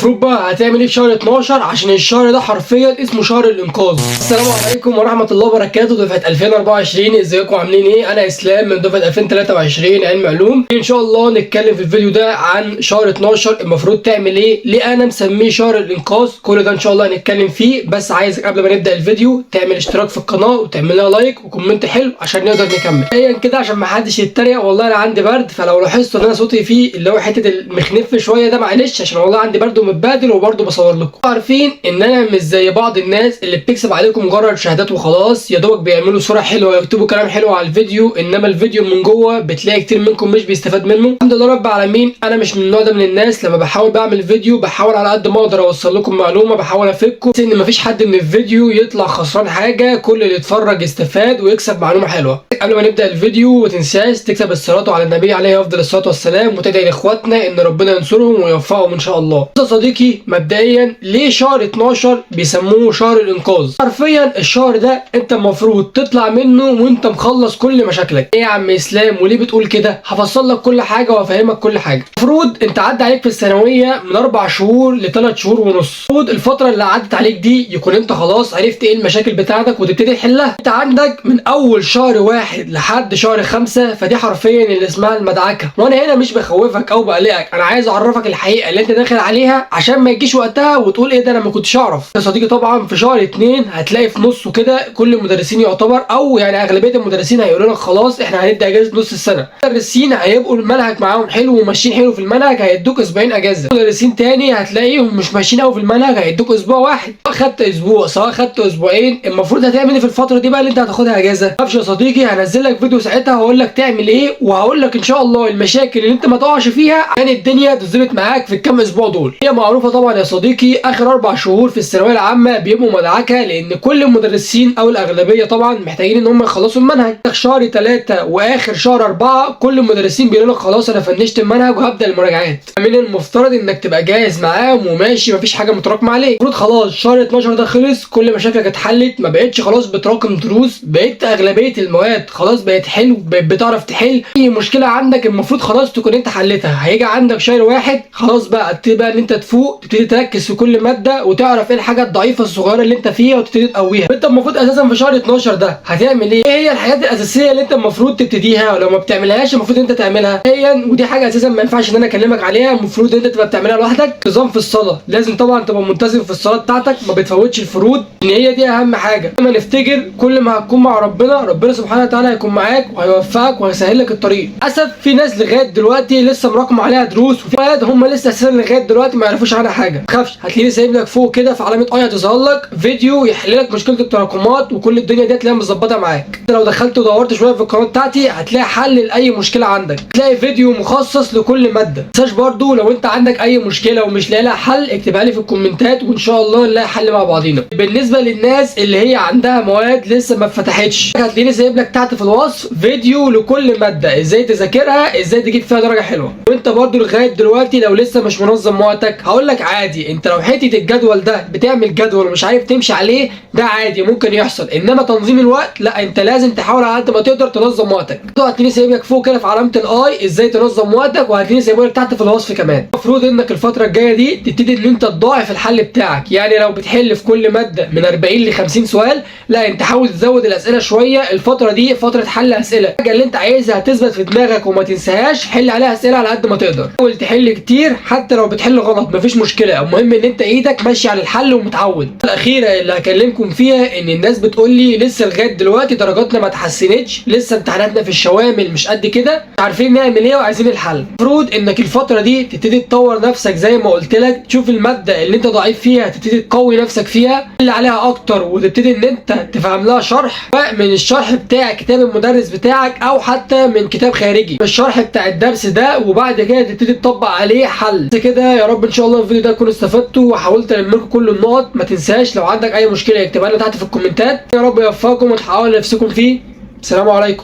المفروض بقى هتعمل ايه في شهر 12 عشان الشهر ده حرفيا اسمه شهر الانقاذ. السلام عليكم ورحمه الله وبركاته. دفعه 2024 ازيكم عاملين ايه؟ انا اسلام من دفعه 2023 علم علوم. ان شاء الله نتكلم في الفيديو ده عن شهر 12 المفروض تعمل ايه، ليه انا مسميه شهر الانقاذ. كل ده ان شاء الله هنتكلم فيه، بس عايزك قبل ما نبدا الفيديو تعمل اشتراك في القناه وتعمل لها لايك وكومنت حلو عشان نقدر نكمل. ايا كده عشان ما حدش يتريق، والله انا عندي برد، فلو لاحظتوا ان انا صوتي فيه اللي هو حته المخنف شويه ده معلش، عشان والله عندي برد ومتبهدل وبرده بصور لكم. عارفين ان انا مش زي بعض الناس اللي بتكسب عليكم مجرد شهادات وخلاص، يا دوبك بيعملوا صوره حلوه ويكتبوا كلام حلو على الفيديو، انما الفيديو من جوه بتلاقي كتير منكم مش بيستفاد منه. الحمد لله رب العالمين انا مش من النوع ده من الناس. لما بحاول بعمل فيديو بحاول على قد ما اقدر اوصل لكم معلومه، بحاول افيدكم ان مفيش حد من الفيديو يطلع خسران حاجه، كل اللي يتفرج يستفاد ويكسب معلومه حلوه. قبل ما نبدا الفيديو ما تنساش تكتب الصلاه على النبي عليه افضل الصلاه والسلام، وتدعي لاخواتنا ان ربنا ينصرهم ويوفقهم ان شاء الله. يا صديقي مبدئيا ليه شهر 12 بيسموه شهر الانقاذ؟ حرفيا الشهر ده انت المفروض تطلع منه وانت مخلص كل مشاكلك. ايه يا عم اسلام وليه بتقول كده؟ هفصل لك كل حاجه وافهمك كل حاجه. المفروض انت عدى عليك في الثانويه من 4 شهور ل 3 شهور ونص. المفروض الفتره اللي عدت عليك دي يكون انت خلاص عرفت ايه المشاكل بتاعتك وتبتدي تحلها. انت عندك من اول شهر 1 لحد شهر 5، فدي حرفيا اللي اسمها المدعكه. وانا هنا مش بخوفك او بقلقك، انا عايز اعرفك الحقيقه اللي انت داخل عليها عشان ما يجيش وقتها وتقول ايه ده انا ما كنتش اعرف. يا صديقي طبعا في شهر 2 هتلاقي في نصه كده كل المدرسين يعتبر، او يعني اغلبيه المدرسين هيقولوا لك خلاص احنا هنبدا اجازه نص السنه. المدرسين هيبقوا المنهج معاهم حلو وماشيين حلو في المنهج، هيدوك اسبوعين اجازه. مدرسين تاني هتلاقيهم مش ماشيين قوي في المنهج، هيدوك اسبوع واحد. سواء خدت اسبوع سواء خدت اسبوعين، المفروض هتعمل ايه في الفتره دي بقى اللي انت هتاخدها اجازه؟ ما تخافش يا صديقي، هنزل لك فيديو ساعتها هقول لك تعمل ايه، وهقول لك ان شاء الله المشاكل اللي انت ما تقعش فيها عشان الدنيا تظبط معاك في الكام اسبوع دول. هي معروفه طبعا يا صديقي، اخر 4 شهور في الثانويه العامه بيبقوا مدعكه، لان كل المدرسين او الاغلبيه طبعا محتاجين ان هم يخلصوا المنهج. شهر 3 واخر شهر 4 كل المدرسين بيقولوا لك خلاص انا فنشت المنهج وهبدا المراجعات. من المفترض انك تبقى جاهز معاهم وماشي، مفيش حاجه متراكمه عليك. المفروض خلاص شهر 12 ده خلص، كل مشاكلك اتحلت، ما بقتش خلاص بتراكم دروس، بقيت اغلبيه المواد خلاص بقت حلو، بقيت بتعرف تحل. اي مشكله عندك المفروض خلاص تكون انت حلتها. هيجي عندك شهر 1 خلاص بقى تبقى ان انت تفوق، تبتدي تركز في كل ماده وتعرف ايه الحاجه الضعيفه الصغيره اللي انت فيها وتبتدي تقويها. انت المفروض اساسا في شهر 12 ده هتعمل ايه؟ ايه هي الحاجات الاساسيه اللي انت المفروض تبتديها، ولو ما بتعملهاش المفروض انت تعملها؟ ودي حاجه اساسا ما ينفعش ان انا اكلمك عليها، المفروض انت تبقى بتعملها لوحدك. نظام في الصلاه، لازم طبعا تبقى ملتزم في الصلاه بتاعتك، ما بتفوتش الفروض، ان هي دي اهم حاجه. لما نفتكر كل ما هتكون مع ربنا سبحانه وتعالى هيكون معاك وهيوفقك وهيسهل لك الطريق. للاسف في ناس لغايه دلوقتي لسه مراكم عليها دروس، وفي مواد هم لسه اساسا لغايه دلوقتي ما يعرفوش عنها حاجه. ما تخافش، هتلاقيني سايب لك فوق كده في علامه اي هتظهر لك فيديو يحل لك مشكله التراكمات، وكل الدنيا دي هتلاقيها مظبطه معاك. انت لو دخلت ودورت شويه في القناه بتاعتي هتلاقي حل لاي مشكله عندك، هتلاقي فيديو مخصص لكل ماده. ما تنساش برده لو انت عندك اي مشكله ومش لاقي لها حل اكتبها لي في الكومنتات وان شاء الله نلاقي حل مع بعضينا. بالنسبه للناس اللي هي عندها مواد لسه ما اتفتحتش، هتلاقيني سايب لك تحت في الوصف فيديو لكل ماده ازاي تذاكرها، ازاي تجيب فيها درجه حلوه. وانت برده لغايه دلوقتي لو لسه مش منظم وقتك هقول لك عادي، انت لو حته الجدول ده بتعمل جدول ومش عارف تمشي عليه ده عادي ممكن يحصل، انما تنظيم الوقت لا، انت لازم تحاول على قد ما تقدر تنظم وقتك. هتلاقيني سايب لك فوق كده في علامه الاي ازاي تنظم وقتك، وهتلاقيني سايب لك تحت في الوصف كمان. المفروض انك الفتره الجايه دي تبتدي ان انت تضاعف الحل بتاعك، يعني لو بتحل في كل ماده من 40 ل 50 سؤال، لا انت حاول تزود الاسئله شويه. الفتره دي فتره حل اسئله، الحاجه اللي انت عايزها تثبت في دماغك وما تنساهاش حل عليها اسئله على قد ما تقدر. حاول تحل كتير حتى لو بتحل غلط مفيش مشكله، المهم ان انت ايدك ماشيه على الحل ومتعود. الاخيره اللي هكلمكم فيها ان الناس بتقول لي لسه لغايه دلوقتي درجاتنا ما اتحسنتش، لسه امتحاناتنا في الشوامل مش قد كده، عارفين نعمل ايه وعايزين الحل. المفروض انك الفتره دي تبتدي تطور نفسك زي ما قلت لك، تشوف الماده اللي انت ضعيف فيها تبتدي تقوي نفسك فيها، اللي عليها اكتر وتبتدي ان انت تفهم لها شرح، سواء من الشرح بتاع كتاب المدرس بتاعك او حتى من كتاب خارجي الشرح بتاع الدرس ده، وبعد كده تبتدي تطبق عليه حل. بس كده يا رب ان شاء الله الفيديو ده تكونوا استفدتوا وحاولت الم لكم كل النقط. ما تنساش لو عندك اي مشكله اكتبها لنا تحت في الكومنتات. يا رب يوفقكم وتحققوا اللي نفسكم فيه. السلام عليكم.